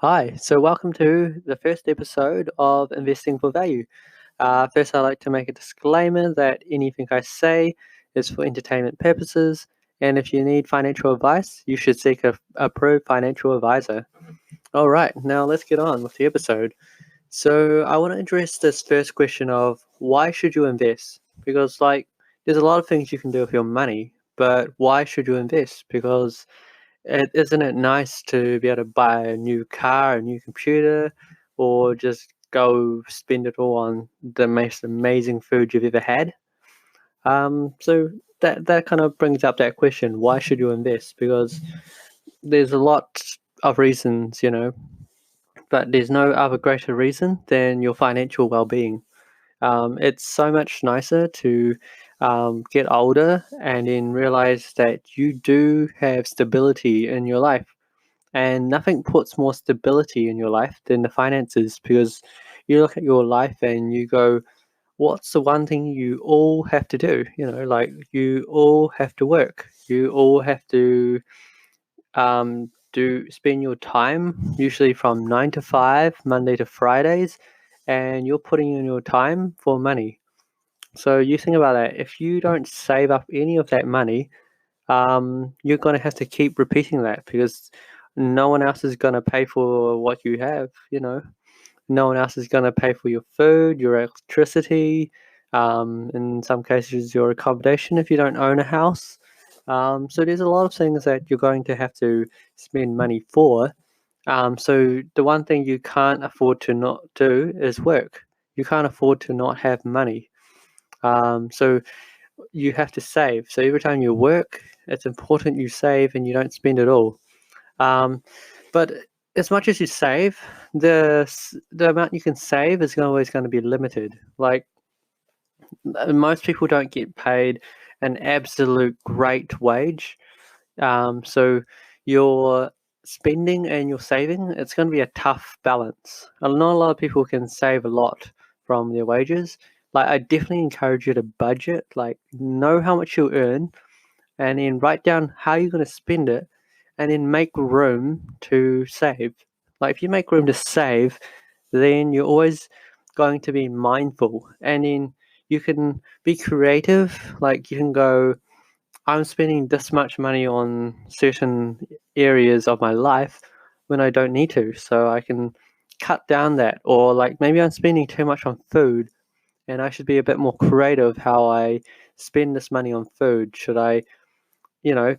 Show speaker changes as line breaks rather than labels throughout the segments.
Hi, so welcome to the first episode of Investing for Value. First, I'd like to make a disclaimer that anything I say is for entertainment purposes, and if you need financial advice, you should seek a approved financial advisor. All right, now let's get on with the episode. So, I want to address this first question of why should you invest? Because, there's a lot of things you can do with your money, but why should you invest? Because isn't it nice to be able to buy a new car, a new computer, or just go spend it all on the most amazing food you've ever had? So that kind of brings up that question: why should you invest? Because there's a lot of reasons, but there's no other greater reason than your financial well-being. It's so much nicer to get older and then realize that you do have stability in your life. And nothing puts more stability in your life than the finances because you look at your life and you go, what's the one thing you all have to do? You all have to work. You all have to do spend your time usually from 9 to 5, Monday to Fridays, and you're putting in your time for money. So you think about that. If you don't save up any of that money, you're going to have to keep repeating that because no one else is going to pay for what you have. No one else is going to pay for your food, your electricity, in some cases, your accommodation if you don't own a house. So there's a lot of things that you're going to have to spend money for. So the one thing you can't afford to not do is work. You can't afford to not have money. So you have to save. So every time you work, it's important you save and you don't spend it all. Um, but as much as you save, the amount you can save is always going to be limited. Most people don't get paid an absolute great wage. So your spending and your saving, it's going to be a tough balance. Not a lot of people can save a lot from their wages. I definitely encourage you to budget. Know how much you earn, and then write down how you're going to spend it, and then make room to save. If you make room to save, then you're always going to be mindful, and then you can be creative. You can go, I'm spending this much money on certain areas of my life when I don't need to, so I can cut down that. Or maybe I'm spending too much on food and I should be a bit more creative how I spend this money on food. Should I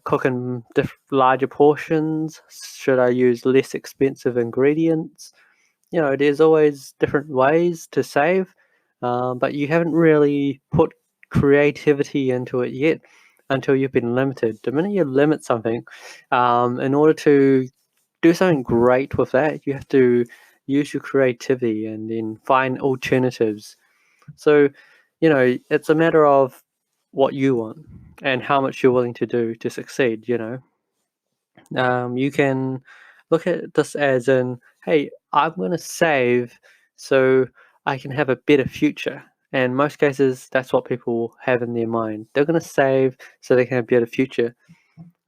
cook in larger portions? Should I use less expensive ingredients? There's always different ways to save, but you haven't really put creativity into it yet until you've been limited. The minute you limit something, in order to do something great with that, you have to use your creativity and then find alternatives. So, it's a matter of what you want and how much you're willing to do to succeed. You can look at this as in, hey, I'm going to save so I can have a better future. And most cases, that's what people have in their mind. They're going to save so they can have a better future.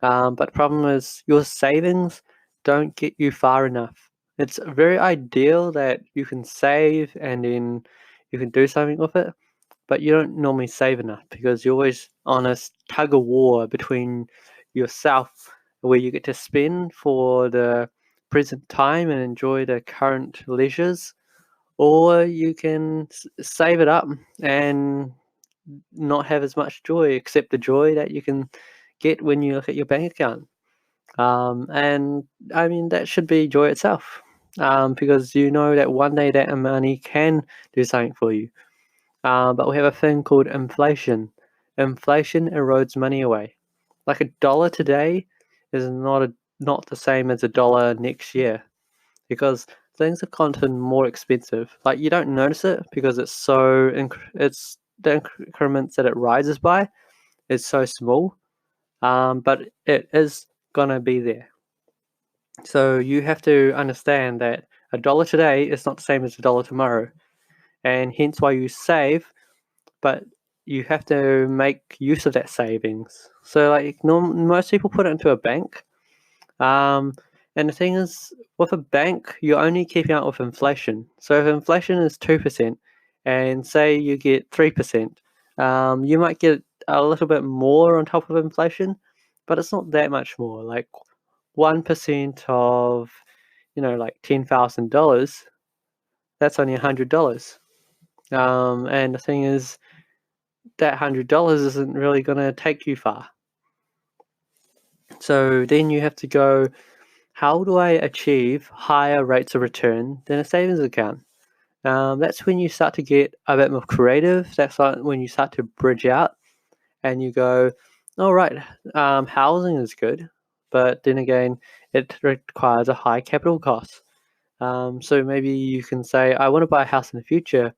But the problem is, your savings don't get you far enough. It's very ideal that you can save and then you can do something with it, but you don't normally save enough because you're always on a tug of war between yourself, where you get to spend for the present time and enjoy the current leisures, or you can save it up and not have as much joy, except the joy that you can get when you look at your bank account. And I mean, that should be joy itself, because you know that one day that money can do something for you. But we have a thing called inflation. Inflation erodes money away. Like $1 today is not the same as $1 next year because things have gotten more expensive. You don't notice it because it's the increments that it rises by is so small, but it is gonna be there. So you have to understand that $1 today is not the same as $1 tomorrow, and hence why you save, but you have to make use of that savings. So most people put it into a bank, um, And the thing is, with a bank, you're only keeping up with inflation. So if inflation is 2%, and say you get 3%, you might get a little bit more on top of inflation, but it's not that much more. Like 1% of, like $10,000, that's only $100. And the thing is, that $100 isn't really going to take you far. So then you have to go, how do I achieve higher rates of return than a savings account? That's when you start to get a bit more creative. That's when you start to bridge out and you go, all right, housing is good, but then again, it requires a high capital cost. So maybe you can say, I want to buy a house in the future,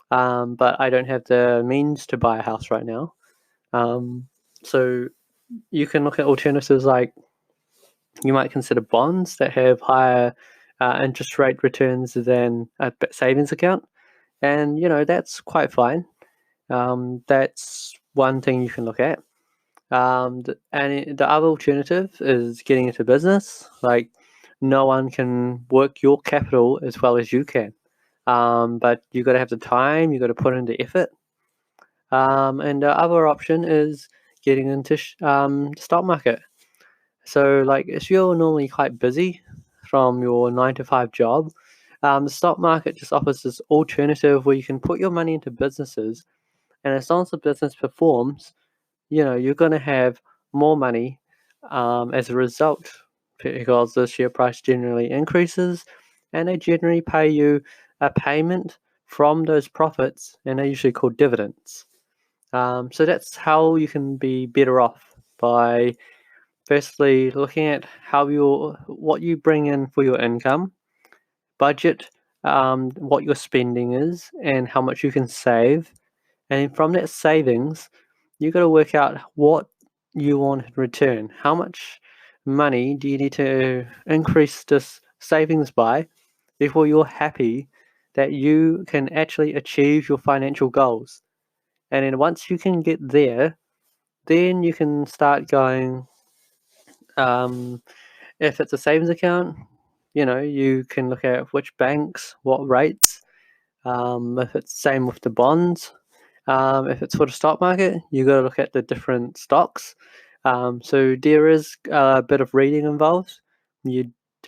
but I don't have the means to buy a house right now. So you can look at alternatives like you might consider bonds that have higher interest rate returns than a savings account. And, that's quite fine. That's one thing you can look at. And the other alternative is getting into business. Like, no one can work your capital as well as you can. But you got to have the time, you got to put in the effort. And the other option is getting into the stock market. So, like, if you're normally quite busy from your 9 to 5 job, the stock market just offers this alternative where you can put your money into businesses, and as long as the business performs, you're going to have more money as a result because the share price generally increases, and they generally pay you a payment from those profits, and they're usually called dividends. So that's how you can be better off by firstly looking at what you bring in for your income, budget what your spending is, and how much you can save. And from that savings, you got to work out what you want in return. How much money do you need to increase this savings by before you're happy that you can actually achieve your financial goals? And then once you can get there, then you can start going. If it's a savings account, you can look at which banks, what rates. If it's the same with the bonds, if it's for the stock market, you got to look at the different stocks. So there is a bit of reading involved.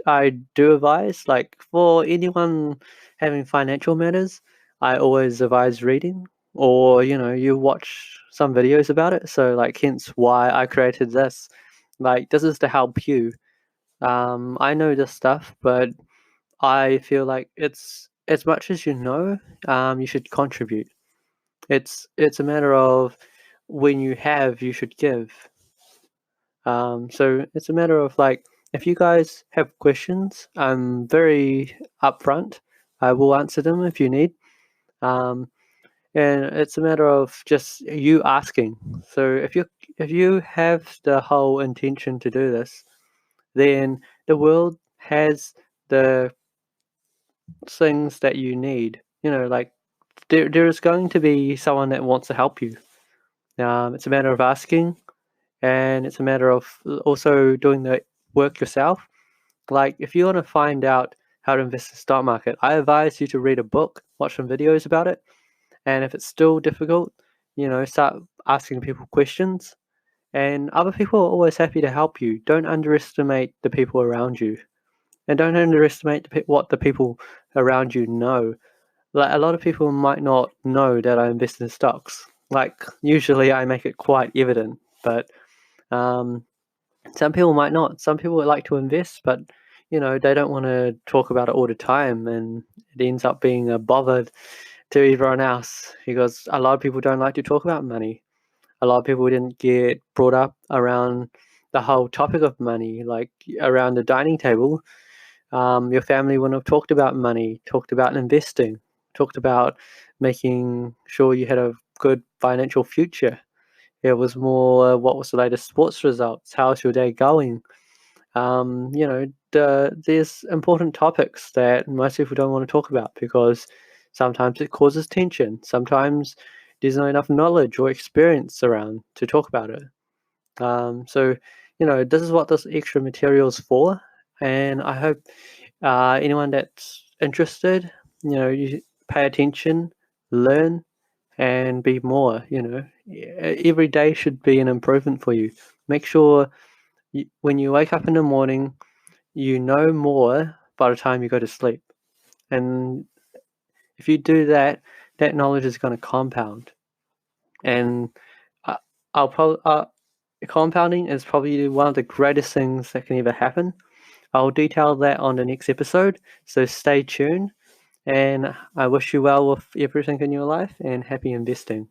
I do advise, like for anyone having financial matters, I always advise reading, or you watch some videos about it. So like, hence why I created this. Like, this is to help you. I know this stuff, but I feel like it's as much as you should contribute. It's a matter of when you have, you should give. So it's a matter of like, if you guys have questions, I'm very upfront. I will answer them if you need. Um, and it's a matter of just you asking. So if you have the whole intention to do this, then the world has the things that you need. Like there is going to be someone that wants to help you. It's a matter of asking, and it's a matter of also doing the work yourself. Like, if you want to find out how to invest in the stock market, I advise you to read a book, watch some videos about it, and if it's still difficult, start asking people questions. And other people are always happy to help you. Don't underestimate the people around you, and don't underestimate what the people around you know. Like, a lot of people might not know that I invest in stocks. Like, usually I make it quite evident, but um, some people might not. Some people would like to invest, but they don't want to talk about it all the time, and it ends up being a bother to everyone else because a lot of people don't like to talk about money. A lot of people didn't get brought up around the whole topic of money, like around the dining table. Your family wouldn't have talked about money, talked about investing, talked about making sure you had a good financial future. It was more, what was the latest sports results? How's your day going? There's important topics that most people don't want to talk about because sometimes it causes tension. Sometimes there's not enough knowledge or experience around to talk about it. So, this is what this extra material is for. And I hope anyone that's interested, you pay attention, learn, and be more. Every day should be an improvement for you. Make sure when you wake up in the morning, you know more by the time you go to sleep. And if you do that, that knowledge is going to compound. And I, I'll probably compounding is probably one of the greatest things that can ever happen. I'll detail that on the next episode, so stay tuned. And I wish you well with everything in your life and happy investing.